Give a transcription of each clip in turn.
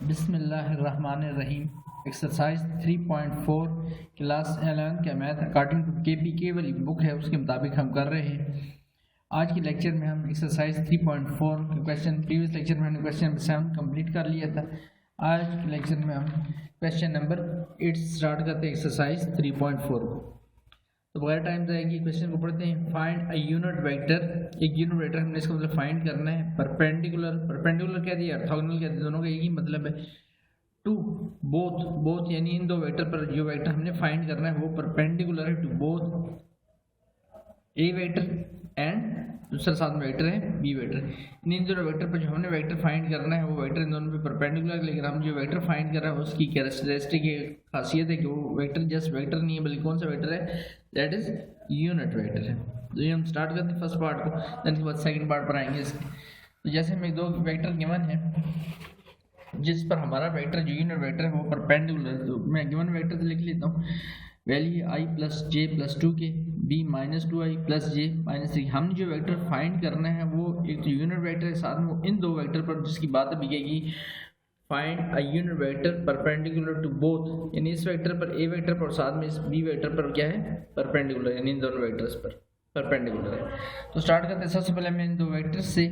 बिस्मिल्लाहिर्रहमानिर्रहीम। Exercise 3.4 class 11 का math according to KPK वाली बुक है, उसके मुताबिक हम कर रहे हैं। आज के लेक्चर में हम एक्सरसाइज 3.4 के क्वेश्चन, प्रीवियस लेक्चर में हमने क्वेश्चन 7 कंप्लीट कर लिया था। आज के लेक्चर में हम क्वेश्चन नंबर 8 स्टार्ट करते हैं एक्सरसाइज 3.4 को। तो बगैर टाइम जाएगी क्वेश्चन को पढ़ते हैं। Find a unit vector. एक यूनिट वेक्टर हमने इसका मतलब फाइंड करना है। परपेंडिकुलर क्या दिया, ऑर्थोगोनल क्या दिया, दोनों का एक ही मतलब है। टू बोथ यानी इन दो वेक्टर पर जो वेक्टर हमने फाइंड करना है वो परपेंडिकुलर है to both A vector and दूसरा साथ में वेक्टर है बी वेक्टर। इन दोनों वेक्टर पर जो हमने वेक्टर फाइंड करना है वो वेक्टर इन दोनों पे परपेंडिकुलर, लेकिन हम जो वेक्टर फाइंड कर रहे हैं उसकी कैरेक्टरिस्टिक खासियत है कि वो वेक्टर जस्ट वेक्टर नहीं है बल्कि कौन सा वेक्टर है, दैट इज यूनिट वेक्टर है। तो ये हम स्टार्ट करते हैं फर्स्ट पार्ट को, देन उसके बाद सेकंड पार्ट पर आएंगे इसके। तो जैसे हमें दो वेक्टर गिवन है जिस पर हमारा वेक्टर जो यूनिट वेक्टर है वो परपेंडिकुलर, तो मैं गिवन वेक्टर लिख लेता हूँ। Value i plus J plus 2 के b माइनस 2i प्लस जे माइनस 3। हम जो वेक्टर फाइंड करना है वो एक तो यूनिट वेक्टर है, साथ में इन दो वेक्टर पर जिसकी बात अभी कहेगी find a unit vector perpendicular to both, यानी इस वेक्टर पर ए वेक्टर पर साथ में इस बी वेक्टर पर क्या है, परपेंडिकुलर, यानी इन दोनों वेक्टर्स पर परपेंडिकुलर है। तो स्टार्ट करते हैं। सबसे पहले मैं इन दो वेक्टर्स से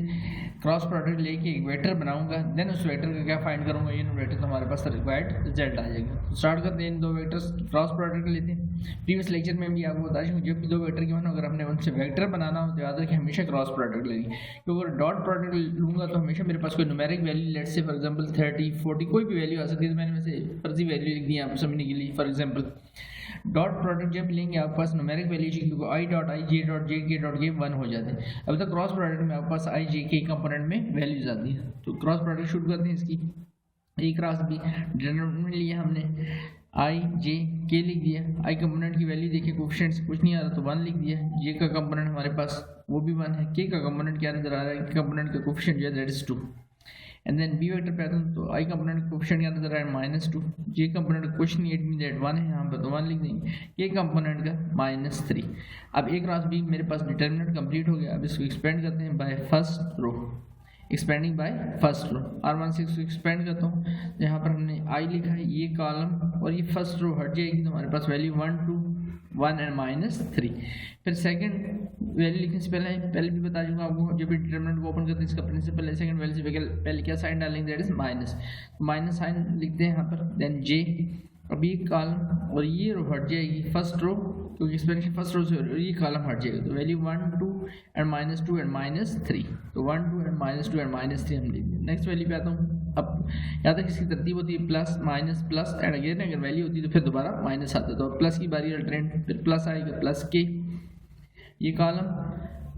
क्रॉस प्रोडक्ट लेके एक वेक्टर बनाऊंगा, देन उस वेक्टर का क्या फाइंड करूंगा, यूनिट वेक्टर, तो हमारे पास रिक्वायर्ड रिजल्ट आ जाएगा। तो स्टार्ट करते हैं। इन दो वेक्टर्स क्रॉस प्रोडक्ट लेते हैं। प्रीवियस लेक्चर में भी आपको बता दूं जब भी दो वेक्टर के मान अगर हमने उनसे वेक्टर बनाना हो तो याद रखें हमेशा क्रॉस प्रोडक्ट लेंगे, क्योंकि अगर डॉट प्रोडक्ट लूंगा तो हमेशा मेरे पास कोई न्यूमेरिक वैल्यू, लेट से फॉर एग्जांपल 30 40 कोई भी वैल्यू आ सकती है, तो मैंने वैसे फर्जी वैल्यू लिख दी आपको समझने के लिए। फॉर एग्जांपल डॉट प्रोडक्ट जब लेंगे आपके पास न्यूमेरिक वैल्यू क्योंकि I dot I J dot J के डॉट के 1 हो जाते हैं। अब तक क्रॉस प्रोडक्ट में आपके पास आई जे के कंपोनेंट में वैल्यूज आती है। तो क्रॉस प्रोडक्ट शूट करते हैं इसकी। ए क्रॉस बी डिनोमिनेटर में लिया हमने, आई जे के लिख दिया, आई कंपोनेंट की वैल्यू देखिए कोएफिशिएंट्स कुछ नहीं आ रहा तो 1 लिख दिया। जे का कंपोनेंट हमारे पास वो भी 1 है, के का कंपोनेंट क्या नजर आ रहा है, कंपोनेंट का कोएफिशिएंट जो है that is 2। And then B vector पे आता हूं तो आई कंपोनेंट कोएफिशिएंट क्या नजर आ रहा है -2, जे कंपोनेंट कुछ नहीं, इट मीन दैट 1 है, यहां पर तो 1 लिख देंगे, के कंपोनेंट का -3। अब ए क्रॉस बी मेरे पास डिटरमिनेंट कंप्लीट हो गया। अब इसको एक्सपेंड करते हैं by first row, expanding by first row. R16 को एक्सपेंड करता हूँ, यहाँ पर हमने आई लिखा है, ये कॉलम और ये फर्स्ट रो हट जाएगी तो हमारे पास वैल्यू 1 2 1 एंड -3। फिर सेकंड वैल्यू लिखने से पहले भी बता दूंगा आपको, जब भी डिटरमिनेंट को ओपन करते हैं इसका प्रिंसिपल है सेकंड वैल्यू से पहले क्या साइन डालेंगे, दैट इज माइनस साइन लिखते हैं यहाँ पर। देन जे, अब ये कॉलम और ये रो हट जाएगी फर्स्ट रो, क्योंकि एक्सपेंशन फर्स्ट रो से ये कॉलम हट जाएगा तो वैल्यू 1 2 एंड -2 एंड -3। तो 1 2 एंड -2 एंड -3 हम लिख दें। नेक्स्ट वैल्यू पे आता हूँ। अब यहाँ तक इसकी तरतीब होती है plus minus plus and again अगर वैल्यू होती है तो फिर दोबारा माइनस आता है, तो प्लस की बारी अल्टरनेट, फिर प्लस आएगा प्लस के ये कॉलम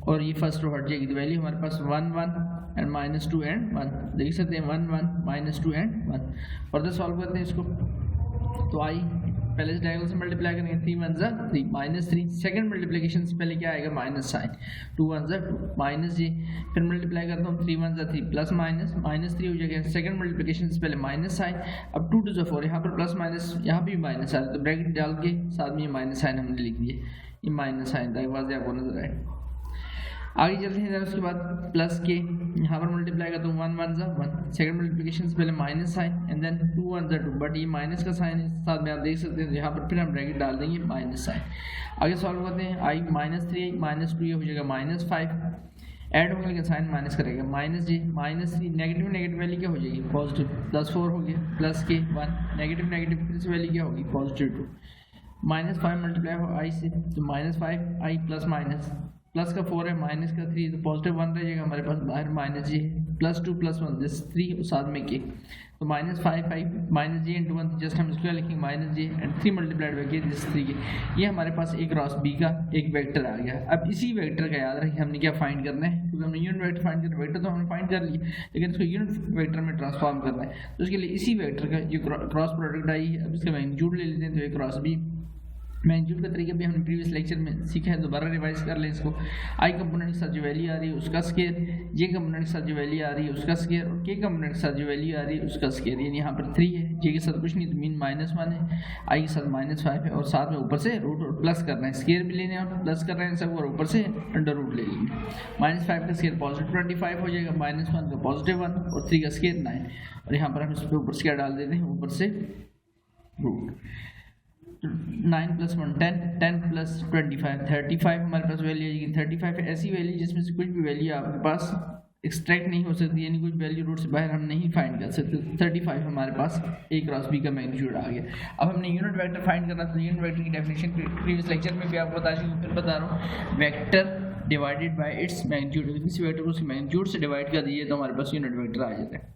और ये फर्स्ट रो हट जाएगी तो वैल्यू हमारे पास 1 1 एंड -2 एंड 1 देख सकते हैं, 1 1 -2 एंड 1। फर्दर सॉल्व करते हैं इसको। तो आई पहले इस डायगोनल से मल्टीप्लाई करेंगे, 3 1 3 -3। सेकंड मल्टीप्लिकेशन से पहले क्या आएगा, माइनस साइन, 2 1 2 माइनस जे। फिर मल्टीप्लाई करता हूँ 3 1 3 प्लस -3 हो जाएगा। सेकंड मल्टीप्लिकेशन से पहले माइनस साइन, अब 2 2 4 यहाँ पर प्लस माइनस, यहाँ भी माइनस आ रहा है तो ब्रैकेट डाल के साथ में ये माइनस साइन हमने लिख दिया, ये माइनस साइन था, वाज़ आपको नजर आए। आगे चलते हैं। उसके बाद प्लस के यहाँ पर मल्टीप्लाई करता हूँ, 1 1 1 सेकंड मल्टीप्लिकेशन से पहले minus sign and then 2 1 2, but ये माइनस का साइन है साथ में आप देख सकते हैं, तो यहाँ पर फिर हम ब्रैकेट डाल देंगे माइनस साइन। आगे सॉल्व करते हैं। आई -3 -2 ये हो जाएगा -5, ऐड होगा लेकिन साइन माइनस करेगा, -j -3 नेगेटिव वैल्यू क्या हो जाएगी, पॉजिटिव, +4 हो गया, प्लस के 1 नेगेटिव फिर से वैल्यू क्या होगी, +2 -5 मल्टीप्लाई हो आई से तो -5 आई प्लस का 4 है माइनस का 3 तो पॉजिटिव 1 रह जाएगा हमारे पास बाहर, -j +2 + 1 दिस 3 साथ में के, तो -5 आई -j × 1 जस्ट हम इसको लिखेंगे -j एंड 3 मल्टीप्लाइड बाय के दिस 3 के। ये हमारे पास ए क्रॉस बी का एक वेक्टर आ गया। अब इसी वेक्टर का याद रखिए हमने क्या फाइंड करना है, क्योंकि हमने यूनिट वेक्टर फाइंड करना, वेक्टर तो हमने फाइंड कर लिया लेकिन इसको यूनिट वेक्टर में ट्रांसफॉर्म करना है, तो उसके लिए इसी वेक्टर का जो क्रॉस प्रोडक्ट आई है अब इसका मैग्नीट्यूड ले लेते हैं, तो ए क्रॉस बी मैग्नीट्यूड का तरीका भी हमने प्रीवियस लेक्चर में सीखा है, दोबारा रिवाइज कर लें इसको। आई कंपोनेंट के साथ जो वैल्यू आ रही है उसका स्केयर, जे कंपोनेंट के साथ जो वैल्यू आ रही है उसका स्केयर, और के कंपोनेंट के साथ जो वैल्यू आ रही है उसका स्केयर। यानी यहाँ पर 3 है, जे के साथ कुछ नहीं तो मीन -1 है, आई के साथ -5 है, और साथ में ऊपर से रूट और प्लस करना है, स्केयर भी लेने और प्लस कर रहे हैं सब, और ऊपर से अंडर रूट ले लेंगे। -5 का स्केयर +25 हो जाएगा, -1 का +1 और 3 का स्केयर 9, और यहाँ पर हम इस पर ऊपर स्केयर डाल देते हैं, ऊपर से रूट। 9 + 1 10, 10 + 25 35 हमारे पास वैल्यू आएगी 35 है। ऐसी वैल्यू जिसमें से कुछ भी वैल्यू आपके पास एक्सट्रैक्ट नहीं हो सकती, यानी कुछ वैल्यू रूट से बाहर हम नहीं फाइंड कर सकते। 35 हमारे पास A क्रॉस B का मैग्नीट्यूड आ गया। अब हमने यूनिट वेक्टर फाइंड करना, तो यूनिट वेक्टर की डेफिनेशन प्रीवियस लेक्चर में भी आपको बता चुकी हूँ, फिर बता रहा हूँ। Vector divided by its magnitude, किसी वेक्टर को उसके मैग्नीट्यूड से डिवाइड कर दीजिए तो हमारे पास यूनिट वेक्टर आ जाता है।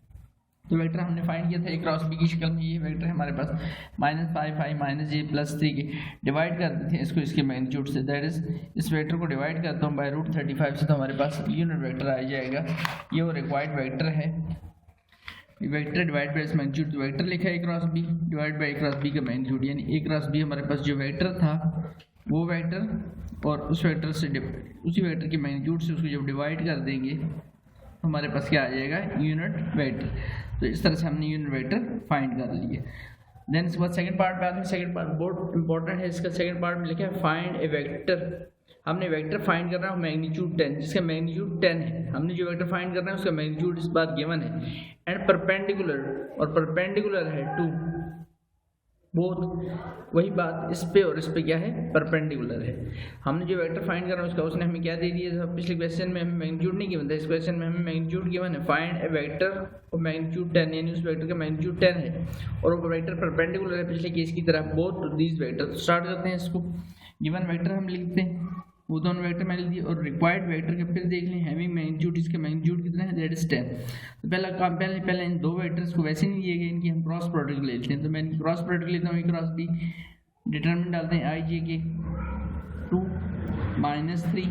तो वेक्टर हमने फाइंड किया था A क्रॉस B की शक्ल में, ये वेक्टर है हमारे पास -5 5 -j +3 के डिवाइड कर देते हैं इसको इसके मैग्नीट्यूड से, दैट इज इस वेक्टर को डिवाइड करता हूँ बाय √35 से, तो हमारे पास यूनिट वेक्टर आ जाएगा। ये वो रिक्वायर्ड वेक्टर है, वेक्टर डिवाइड बाय इस मैग्नीट्यूड, तो वेक्टर लिखा है A cross B divide by A cross B का मैग्नीट्यूड, यानी A क्रॉस B हमारे पास जो वेक्टर था वो वेक्टर और उस वेक्टर से उसी वेक्टर के मैग्नीट्यूड से उसको जब डिवाइड कर देंगे हमारे पास क्या आ जाएगा, यूनिट वेक्टर। तो इस तरह से हमने यूनिट वेक्टर फाइंड कर लिया। देन इसके बाद सेकंड पार्ट पे आते हैं। सेकंड पार्ट बहुत इंपॉर्टेंट है, इसका सेकंड पार्ट में लिखा है फाइंड ए वेक्टर। हमने वेक्टर फाइंड करना है मैग्नीट्यूड 10, जिसका मैग्नीट्यूड 10 है। हमने जो वेक्टर फाइंड करना है उसका मैग्नीट्यूड इस बार गिवन है, एंड परपेंडिकुलर, और परपेंडिकुलर है टू बोथ, वही बात इस पे और इस पे क्या है, परपेंडिकुलर है। हमने जो वेक्टर फाइंड करना है उसका उसने हमें क्या दे दिया था, पिछले क्वेश्चन में हमें मैग्नीट्यूड नहीं गिवन था, इस क्वेश्चन में हमें मैग्नीट्यूड गिवन है। फाइंड ए वेक्टर और मैग्नीट्यूड 10, यानी उस वेक्टर का मैग्नीट्यूड 10 है और वो वेक्टर परपेंडिकुलर है पिछले केस की तरह, बोथ दीज वेक्टर। स्टार्ट करते हैं इसको। गिवन वेक्टर हम लिखते हैं, वो दोनों वेक्टर मैंने लिख दिए, और रिक्वायर्ड वेक्टर के फिर देख लें हैविंग मैग्नीट्यूड, इसका मैग्नीट्यूड कितना है, दैट इज 10। तो पहले इन दो वेक्टर्स को वैसे नहीं दिए गए, इनकी हम क्रॉस प्रोडक्ट ले लेते हैं। तो मैं क्रॉस प्रोडक्ट लेता हूँ, A क्रॉस B, डिटरमिनेंट डालते हैं i j के 2 -3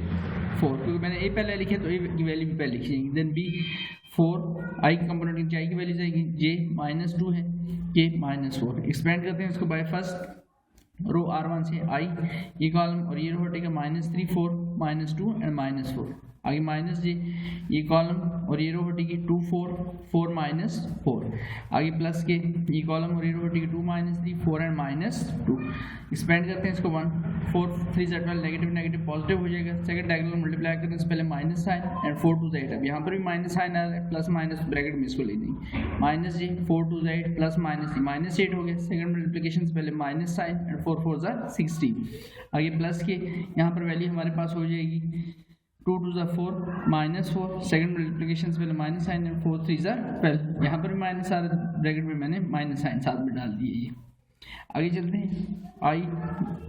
4, क्योंकि मैंने A पहले लिखे तो A की वैल्यू भी पहले लिखी जाएगी। देन B 4, i कंपोनेंट की i की वैल्यू जाएगी, j -2 है, k -4। एक्सपेंड करते हैं इसको बाय फर्स्ट रो R1 से I, ये कॉलम और ये रो हटेगा -3 4 -2 एंड -4, आगे -j, ये कॉलम और ये रो हटेगी 2 4 4 -4, आगे प्लस के, ये कॉलम और ये रो हटेगी 2 -3 4 एंड -2। एक्सपेंड करते हैं इसको 1 4 3 z 12, नेगेटिव नेगेटिव पॉजिटिव हो जाएगा। सेकंड डायगोनल मल्टीप्लाई करने से पहले माइनस साइन एंड 4 2 z, अब यहाँ पर भी माइनस साइन आ रहा है, प्लस माइनस ब्रैकेट में इसको ले देंगे, -j 4 2 z प्लस -8 हो गया। सेकंड मल्टीप्लिकेशन से पहले माइनस साइन एंड 4 4 16, आगे प्लस के, यहाँ पर वैल्यू हमारे पास हो जाएगी 2 2 4 -4, सेकंड मल्टीप्लिकेशन से पहले माइनस साइन एंड 4 3 12, यहाँ पर भी माइनस आ रहा है, ब्रैकेट में मैंने माइनस साइन साथ में डाल दिए। ये आगे चलते हैं, i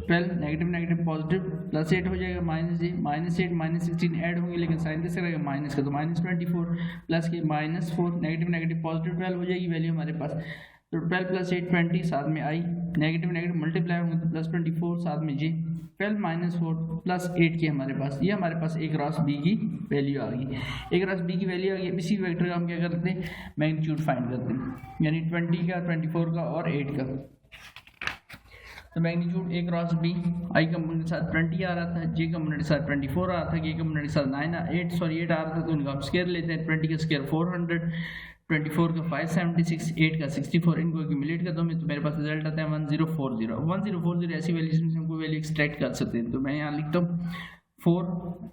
12 नेगेटिव नेगेटिव पॉजिटिव +8 हो जाएगा, -j -8 -16 ऐड होंगे, लेकिन साइन कैसे रहेगा माइनस का, तो -24 प्लस के -4 नेगेटिव नेगेटिव पॉजिटिव 12 हो जाएगी वैल्यू हमारे पास। तो 12 + 8 20, साथ में i नेगेटिव नेगेटिव मल्टीप्लाई होंगे तो +24, साथ में j 12 -4 + 8 की हमारे पास, ये हमारे पास A क्रॉस B की वैल्यू आ गई। A क्रॉस B की वैल्यू आ गई। इसी वेक्टर का हम क्या करते हैं, मैग्नीट्यूड फाइंड करते हैं, यानी 20 का 24 का और 8 का। तो magnitude A cross B, I component के साथ 20 आ रहा था, J कंपोनेंट के साथ 24 आ रहा था, K कंपोनेंट के साथ 8 आ रहा था, तो उनका हम स्केयर लेते हैं। 20 का स्केयर 400, 24 का 576, 8 का 64, इनको एक्यूमुलेट करता हूँ तो मेरे पास रिजल्ट आता है 1040। 1040 ऐसी वैल्यू जिसमें हम कोई वैल्यू एक्सट्रैक्ट कर सकते हैं, तो मैं यहाँ लिखता हूँ 4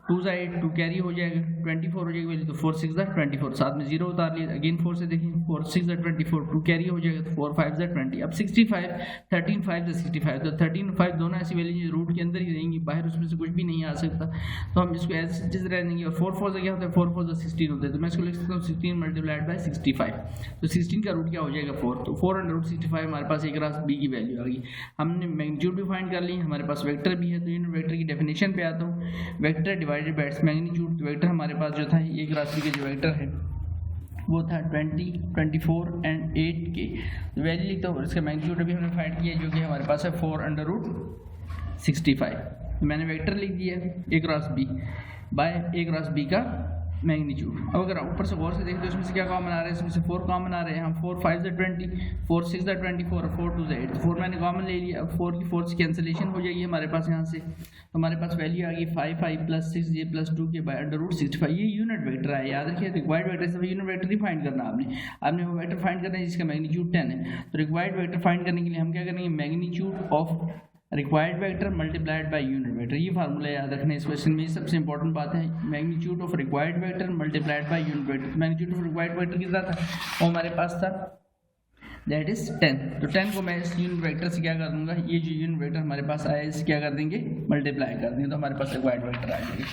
2 8 2 कैरी हो जाएगा, 24 हो जाएगी वैल्यू, तो 4 6 24, साथ में 0 उतार लिया, अगेन 4 से देखें 4 6 24, 2 कैरी हो जाएगा, तो 4 5 20। अब 65 13 5 65, तो 13 5 दोनों ऐसी वैल्यू रूट के अंदर ही रहेंगी, बाहर उसमें से कुछ भी नहीं आ सकता, तो हम इसको ऐसे जिस रह देंगे। और 4 4 से क्या होता है, 4 4 16 होता है, तो मैं इसको लिख सकता हूँ 16 × 65, तो 16 का रूट क्या हो जाएगा 4, तो 465 हमारे पास A क्रॉस B की वैल्यू आ गई। हमने मैग्नीट्यूड भी फाइंड कर ली, हमारे पास वेक्टर भी है, तो यूनिट वेक्टर की डेफिनेशन पे आता हूँ। Vector divided by its magnitude, vector हमारे पास जो था A क्रॉस B का जो वेक्टर है वो था 20 24 एंड 8 के, तो वैल्यू लिखता हूँ। इसका मैग्नीट्यूड अभी हमने फाइंड किया जो कि हमारे पास है 4√65, तो मैंने वेक्टर लिख दिया A cross B by A cross B का मैग्नीट्यूड। अब अगर ऊपर से गौर से देखें तो इसमें से क्या कॉमन आ रहा है, इसमें से 4 कॉमन आ रहे हैं। हम 4 5 से 20, 4 6 से 24 और 4 2 से 8, 4 मैंने कॉमन ले लिया। अब 4 की 4 से कैंसिलेशन हो जाएगी हमारे पास यहाँ से, तो हमारे पास वैल्यू आ गई 5 5 + 6 j + 2 के बाय √65। ये यूनिट वेक्टर है, याद रखिए रिक्वायर्ड वेक्टर से यूनिट वेक्टर ही फाइंड करना आपने वो वेक्टर फाइंड करना है जिसका मैग्नीट्यूड 10 है। तो रिक्वायर्ड वेक्टर फाइंड करने के लिए हम क्या करेंगे, magnitude of required vector multiplied by unit vector. ये फार्मूला याद रखना है इस क्वेश्चन में, ये सबसे इंपॉर्टेंट बात है। Magnitude of required vector multiplied by unit vector. Magnitude of required vector कितना था, वो हमारे पास था दैट इज 10। तो 10 को मैं इस यूनिट वेक्टर से क्या कर दूंगा, ये जो यूनिट वेक्टर हमारे पास आया इसे क्या कर देंगे, मल्टीप्लाई कर देंगे, तो हमारे पास रिक्वायर्ड वेक्टर आ जाएगा।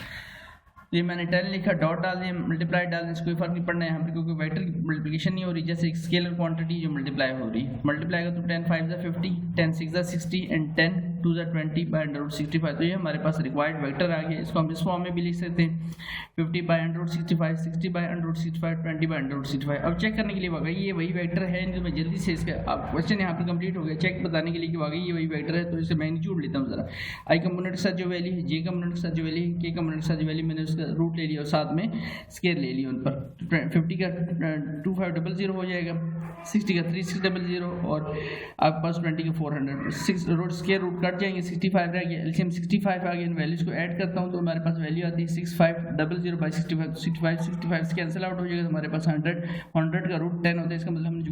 ये मैंने 10 लिखा, डॉट डाल दिया, मल्टीप्लाई डाल दिया, कोई फर्क नहीं पड़ना है यहाँ पे क्योंकि वेक्टर की मल्टीप्लिकेशन नहीं हो रही, जैसे एक स्केलर क्वांटिटी जो मल्टीप्लाई हो रही है। मल्टीप्लाई का तो 10 5 = 50, 10 6 = 60 एंड 10 2 = 20 बाय √65। तो ये हमारे पास रिक्वायर्ड वेक्टर आ गया। इसको हम इस फॉर्म में भी लिख सकते हैं 50 बाय √65, 60 बाय √65, 20 बाय √65। अब चेक करने के लिए वाकई ये वही वेक्टर है, तो मैं जल्दी से इसका अब क्वेश्चन यहाँ पे कंप्लीट हो गया। चेक बताने के लिए कि वाकई ये वही वेक्टर है, तो इसे मैग्नीट्यूड लेता हूँ जरा। आई कंपोनेंट के साथ जो वैल्यू है, जे कंपोनेंट के साथ जो वैल्यू है, के कंपोनेंट के साथ जो वैल्यू, मैंने उसका रूट ले लिया और साथ में स्केयर ले लिया उन पर। 50 का 2500 हो जाएगा, 60 का 3600 और आपके पास 20 का 400। 6 रूट स्केयर रूट कट जाएंगे, 65 रह गया, एलसीएम 65 आ गया। इन वैल्यूज को ऐड करता हूँ तो हमारे पास वैल्यू आती है 6500 बाई 65, 65 से कैंसिल आउट हो जाएगा, तो हमारे पास 100 का रूट 10 होता है। इसका मतलब हम